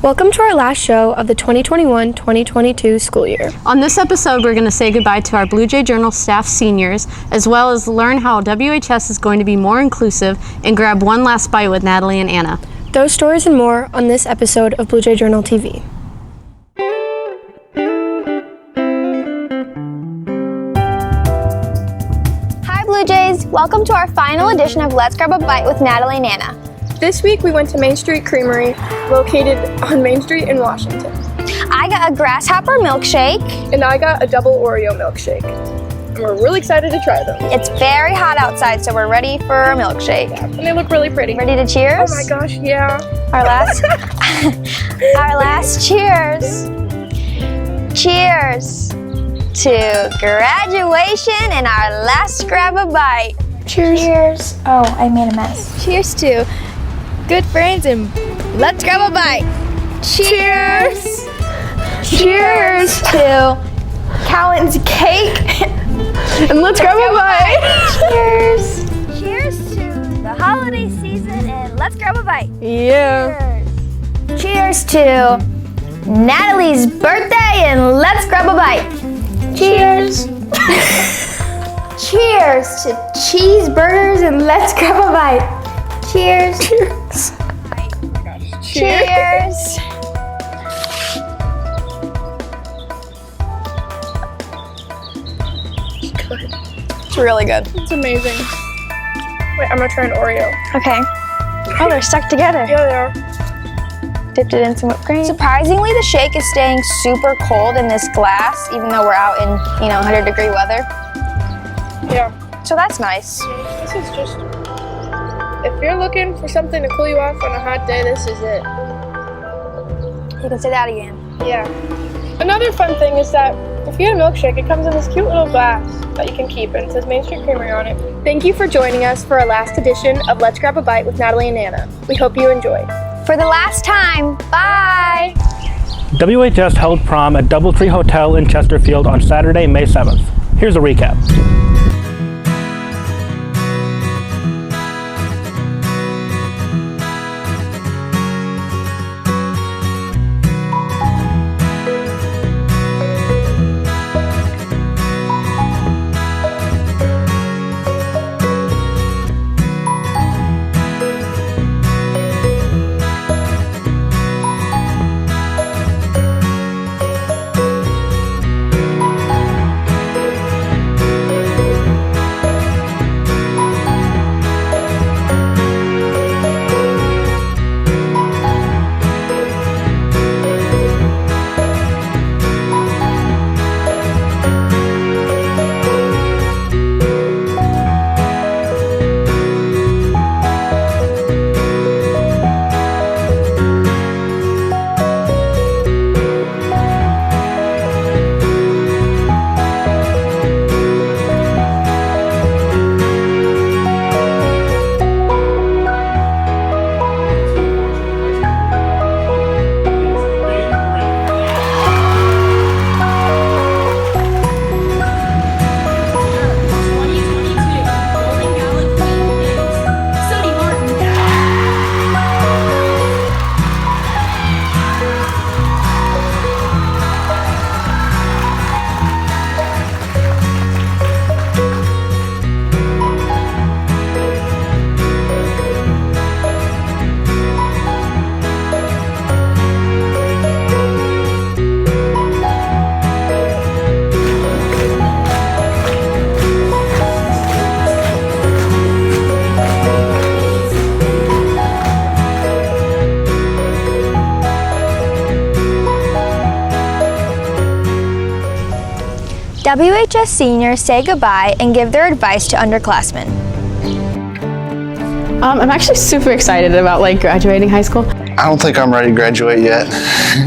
Welcome to our last show of the 2021-2022 school year. On this episode, we're going to say goodbye to our Blue Jay Journal staff seniors, as well as learn how WHS is going to be more inclusive and grab one last bite with Natalie and Anna. Those stories and more on this episode of Blue Jay Journal TV. Hi Blue Jays! Welcome to our final edition of Let's Grab a Bite with Natalie and Anna. This week we went to Main Street Creamery, located on Main Street in Washington. I got a grasshopper milkshake. And I got a double Oreo milkshake. And we're really excited to try them. It's very hot outside, so we're ready for a milkshake. Yeah, and they look really pretty. Ready to cheers? Oh my gosh, yeah. Our last cheers. Cheers to graduation and our last grab a bite. Cheers. Oh, I made a mess. Cheers to good friends and let's grab a bite. Cheers. Cheers to Cowan's cake. And let's grab a bite. Cheers. Cheers to the holiday season and let's grab a bite. Yeah. Cheers to Natalie's birthday and let's grab a bite. Cheers. Cheers to cheeseburgers and let's grab a bite. Cheers. Cheers. Cheers. It's really good. It's amazing. Wait, I'm gonna try an Oreo. Okay. Oh, they're stuck together. Yeah, they are. Dipped it in some whipped cream. Surprisingly, the shake is staying super cold in this glass, even though we're out in, 100-degree weather. Yeah. So that's nice. This is just, if you're looking for something to cool you off on a hot day, this is it. You can say that again. Yeah. Another fun thing is that if you get a milkshake, it comes in this cute little glass that you can keep, and it says Main Street Creamery on it. Thank you for joining us for our last edition of Let's Grab a Bite with Natalie and Anna. We hope you enjoy. For the last time, bye! WHS held prom at Doubletree Hotel in Chesterfield on Saturday, May 7th. Here's a recap. WHS seniors say goodbye and give their advice to underclassmen. I'm actually super excited about graduating high school. I don't think I'm ready to graduate yet.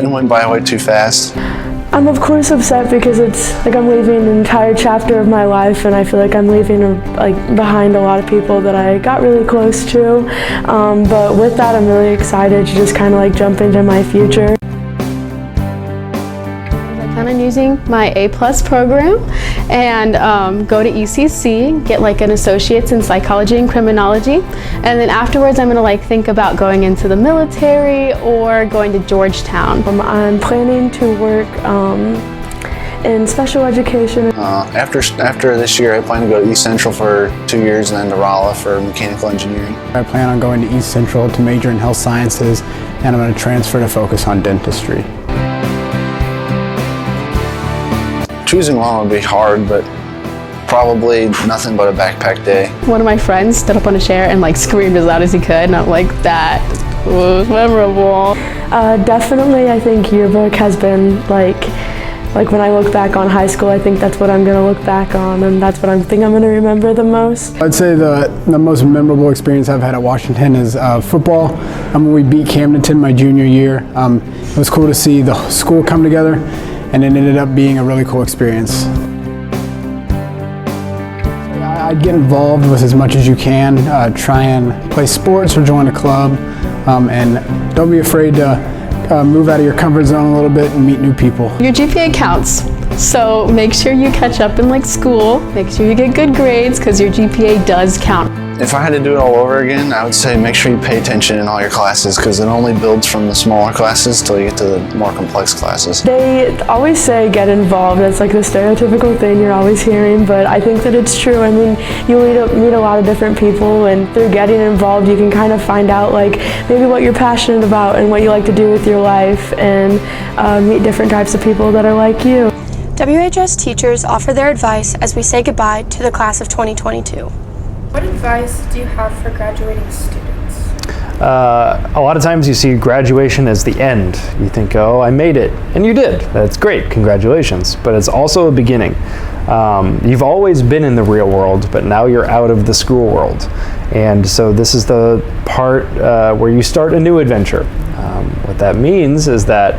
It went by way too fast. I'm of course upset because it's like I'm leaving an entire chapter of my life, and I feel like I'm leaving behind a lot of people that I got really close to. But with that, I'm really excited to just kind of jump into my future. I'm using my A+ program, and go to ECC, get like an associate's in psychology and criminology, and then afterwards I'm gonna like think about going into the military or going to Georgetown. I'm planning to work in special education. After this year, I plan to go to East Central for 2 years and then to Rolla for mechanical engineering. I plan on going to East Central to major in health sciences, and I'm going to transfer to focus on dentistry. Choosing one would be hard, but probably nothing but a backpack day. One of my friends stood up on a chair and like screamed as loud as he could, and I'm like, that was memorable. Definitely, I think yearbook has been like when I look back on high school, I think that's what I'm gonna look back on, and that's what I think I'm gonna remember the most. I'd say the most memorable experience I've had at Washington is football. When we beat Camdenton my junior year, it was cool to see the school come together, and it ended up being a really cool experience. I'd get involved with as much as you can, try and play sports or join a club, and don't be afraid to move out of your comfort zone a little bit and meet new people. Your GPA counts, so make sure you catch up in like school, make sure you get good grades because your GPA does count. If I had to do it all over again, I would say make sure you pay attention in all your classes because it only builds from the smaller classes till you get to the more complex classes. They always say get involved. That's like the stereotypical thing you're always hearing, but I think that it's true. I mean, you meet a lot of different people, and through getting involved, you can kind of find out like maybe what you're passionate about and what you like to do with your life, and meet different types of people that are like you. WHS teachers offer their advice as we say goodbye to the class of 2022. What advice do you have for graduating students? A lot of times you see graduation as the end. You think, oh, I made it. And you did. That's great. Congratulations. But it's also a beginning. You've always been in the real world, but now you're out of the school world. And so this is the part where you start a new adventure. What that means is that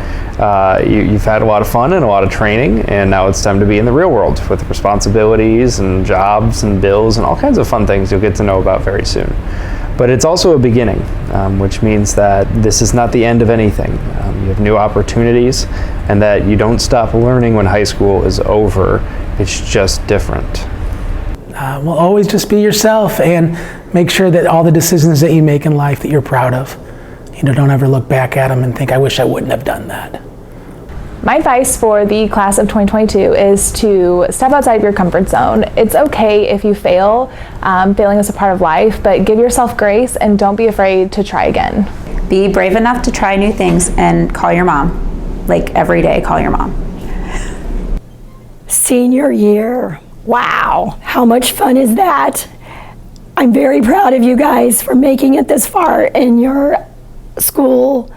you've had a lot of fun and a lot of training, and now it's time to be in the real world with responsibilities and jobs and bills and all kinds of fun things you'll get to know about very soon. But it's also a beginning, which means that this is not the end of anything. You have new opportunities, and that you don't stop learning when high school is over. It's just different. Well, always just be yourself and make sure that all the decisions that you make in life that you're proud of. You know, don't ever look back at them and think, I wish I wouldn't have done that. My advice for the class of 2022 is to step outside of your comfort zone. It's okay if you fail. Failing is a part of life, but give yourself grace and don't be afraid to try again. Be brave enough to try new things and call your mom. Like every day, call your mom. Senior year. Wow, how much fun is that? I'm very proud of you guys for making it this far in your school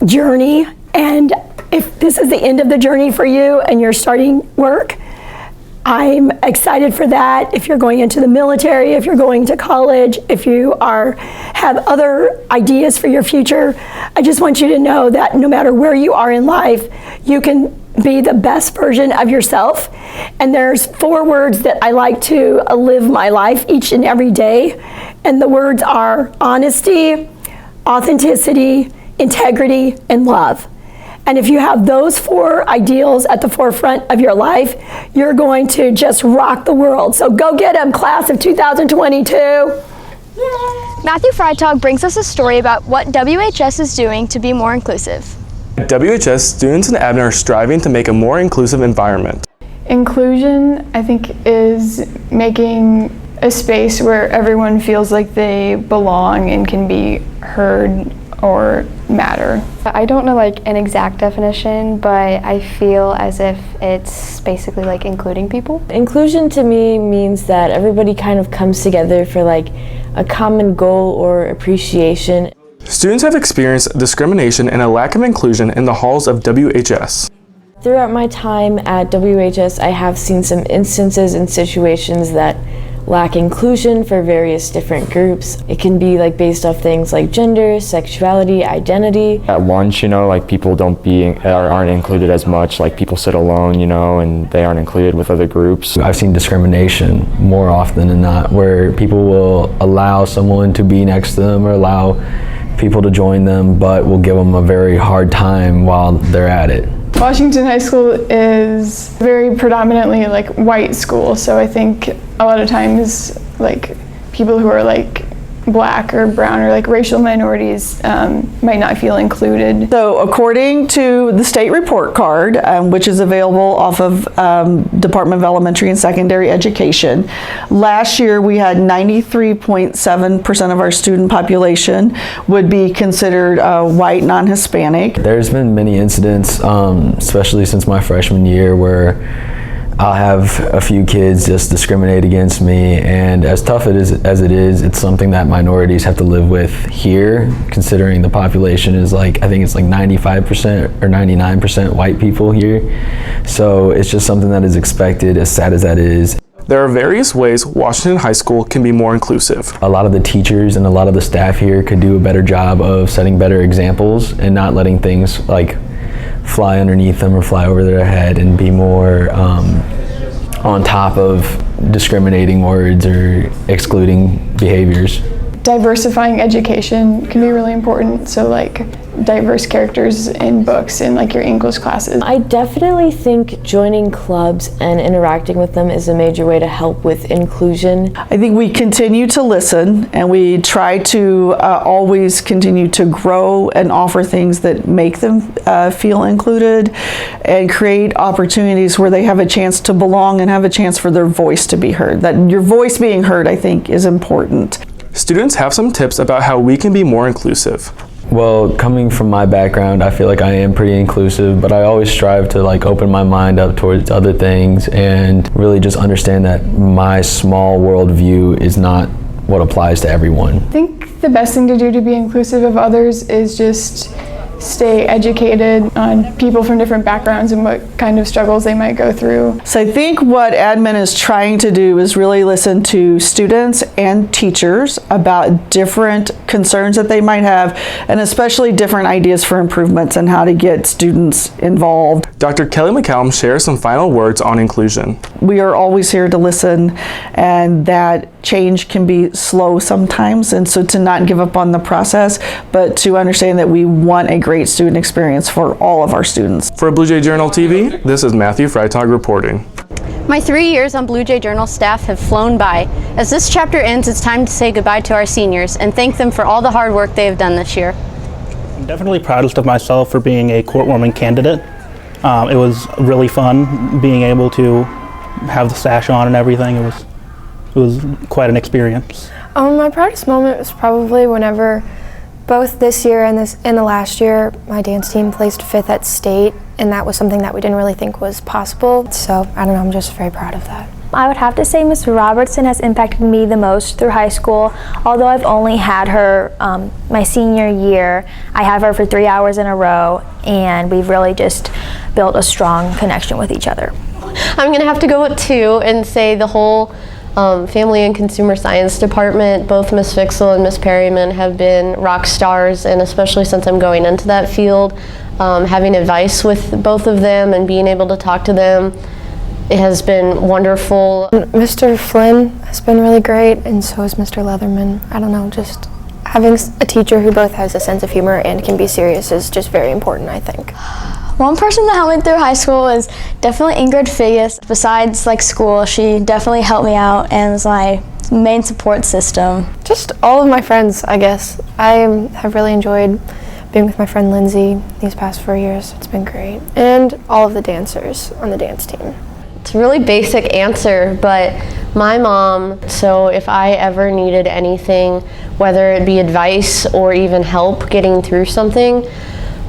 journey, and if this is the end of the journey for you and you're starting work, I'm excited for that. If you're going into the military, if you're going to college, if you have other ideas for your future, I just want you to know that no matter where you are in life, you can be the best version of yourself. And there's 4 words that I like to live my life each and every day, and the words are honesty, authenticity, integrity, and love. And if you have those 4 ideals at the forefront of your life, you're going to just rock the world. So go get them, class of 2022. Matthew Freitag brings us a story about what WHS is doing to be more inclusive. At WHS, students and admin are striving to make a more inclusive environment. Inclusion, I think, is making a space where everyone feels like they belong and can be heard or matter. I don't know like an exact definition, but I feel as if it's basically like including people. Inclusion to me means that everybody kind of comes together for like a common goal or appreciation. Students have experienced discrimination and a lack of inclusion in the halls of WHS. Throughout my time at WHS, I have seen some instances and situations that lack inclusion for various different groups. It can be like based off things like gender, sexuality, identity. At lunch, you know, like people aren't included as much, like people sit alone, you know, and they aren't included with other groups. I've seen discrimination more often than not, where people will allow someone to be next to them or allow people to join them, but will give them a very hard time while they're at it. Washington High School is very predominantly like white school, so I think a lot of times like people who are like Black or brown or like racial minorities might not feel included. So according to the state report card, which is available off of Department of Elementary and Secondary Education, last year we had 93.7% of our student population would be considered white, non-Hispanic. There's been many incidents, especially since my freshman year, where I'll have a few kids just discriminate against me, and as tough as it is, it's something that minorities have to live with here, considering the population is like, I think it's like 95% or 99% white people here. So it's just something that is expected, as sad as that is. There are various ways Washington High School can be more inclusive. A lot of the teachers and a lot of the staff here could do a better job of setting better examples and not letting things like fly underneath them or fly over their head, and be more on top of discriminating words or excluding behaviors. Diversifying education can be really important, so like diverse characters in books in like your English classes. I definitely think joining clubs and interacting with them is a major way to help with inclusion. I think we continue to listen, and we try to always continue to grow and offer things that make them feel included and create opportunities where they have a chance to belong and have a chance for their voice to be heard. That your voice being heard, I think, is important. Students have some tips about how we can be more inclusive. Well, coming from my background, I feel like I am pretty inclusive, but I always strive to like open my mind up towards other things and really just understand that my small world view is not what applies to everyone. I think the best thing to do to be inclusive of others is just stay educated on people from different backgrounds and what kind of struggles they might go through. So I think what admin is trying to do is really listen to students and teachers about different concerns that they might have, and especially different ideas for improvements and how to get students involved. Dr. Kelly McCallum shares some final words on inclusion. We are always here to listen, and that change can be slow sometimes, and so to not give up on the process, but to understand that we want a great student experience for all of our students. For Blue Jay Journal TV, this is Matthew Freitag reporting. My 3 years on Blue Jay Journal staff have flown by. As this chapter ends, it's time to say goodbye to our seniors and thank them for all the hard work they have done this year. I'm definitely proudest of myself for being a court-warming candidate. It was really fun being able to have the sash on and everything. It was quite an experience. My proudest moment was probably whenever both this year and the last year, my dance team placed 5th at state, and that was something that we didn't really think was possible. So I don't know, I'm just very proud of that. I would have to say Ms. Robertson has impacted me the most through high school. Although I've only had her my senior year, I have her for 3 hours in a row, and we've really just built a strong connection with each other. I'm gonna have to go with 2 and say the whole Family and Consumer Science Department, both Ms. Fixel and Ms. Perryman have been rock stars, and especially since I'm going into that field, having advice with both of them and being able to talk to them, it has been wonderful. Mr. Flynn has been really great, and so has Mr. Leatherman. I don't know, just having a teacher who both has a sense of humor and can be serious is just very important, I think. One person that helped me through high school is definitely Ingrid Figgis. Besides like school, she definitely helped me out and was my main support system. Just all of my friends, I guess. I have really enjoyed being with my friend Lindsay these past 4 years. It's been great. And all of the dancers on the dance team. It's a really basic answer, but my mom, so if I ever needed anything, whether it be advice or even help getting through something,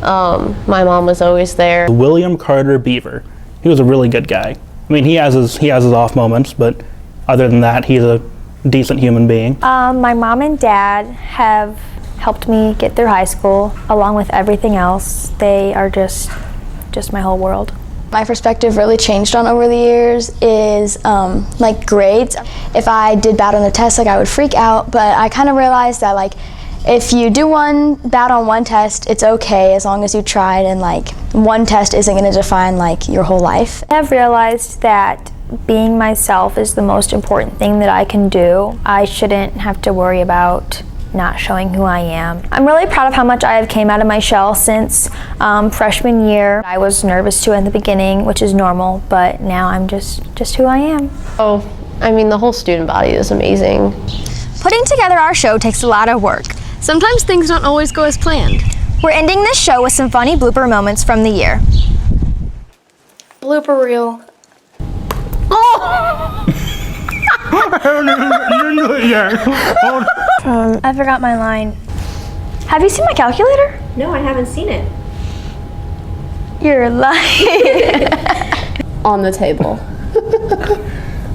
my mom was always there. William Carter Beaver. He was a really good guy. I mean, he has his off moments, but other than that, he's a decent human being. My mom and dad have helped me get through high school, along with everything else. They are just my whole world. My perspective really changed on over the years is like grades. If I did bad on a test, like I would freak out, but I kind of realized that like if you do bad on one test, it's okay as long as you tried, and like one test isn't going to define like your whole life. I've realized that being myself is the most important thing that I can do. I shouldn't have to worry about not showing who I am. I'm really proud of how much I have came out of my shell since freshman year. I was nervous too in the beginning, which is normal, but now I'm just who I am. Oh, I mean, the whole student body is amazing. Putting together our show takes a lot of work. Sometimes things don't always go as planned. We're ending this show with some funny blooper moments from the year. Blooper reel. I forgot my line. Have you seen my calculator? No, I haven't seen it. You're lying. On the table.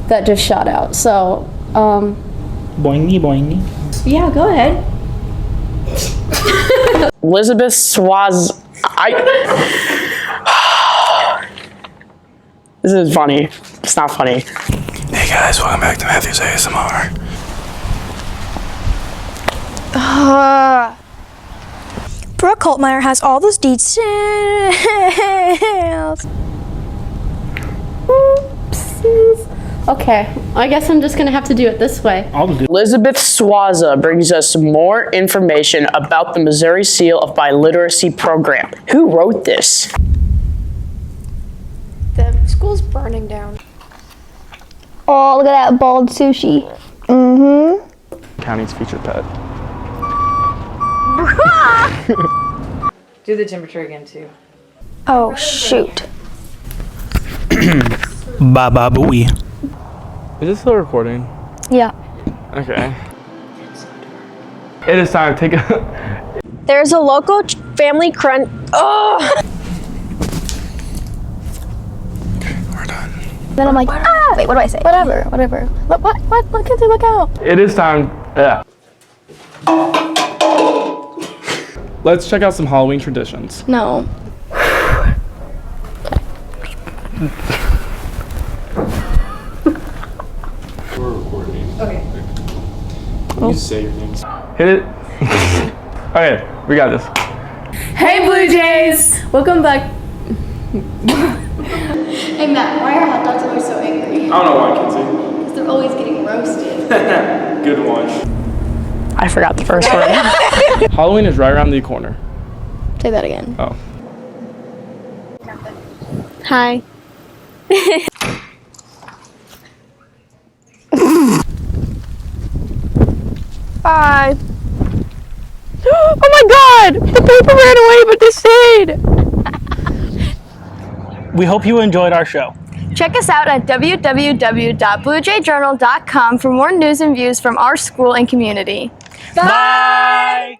That just shot out. So, Boingy, boingy. Yeah, go ahead. Elizabeth Swaz. This is funny. It's not funny. Hey guys, welcome back to Matthew's ASMR. Brooke Holtmeyer has all those details. oopsies. Okay, I guess I'm just gonna have to do it this way. Elizabeth Swaza brings us more information about the Missouri Seal of Biliteracy program. Who wrote this? The school's burning down. Oh, look at that bald sushi. Mm-hmm. County's featured pet. Do the temperature again too. Oh, shoot. Baba booey. Is this still recording? Yeah. Okay. It is time to take a... There's a local family crunch. Oh! Then I'm like, wait, what do I say? Whatever. What kids, look out. It is time... Let's check out some Halloween traditions. No. We're recording. Okay. You say your names. Hit it. Okay, we got this. Hey Blue Jays! Welcome back. Hey Matt, why are hot dogs always so angry? I don't know why, Kinsey. Because they're always getting roasted. Good one. I forgot the first word. Halloween is right around the corner. Say that again. Oh. Hi. Bye. Oh my god! The paper ran away, but they stayed! We hope you enjoyed our show. Check us out at www.bluejjournal.com for more news and views from our school and community. Bye!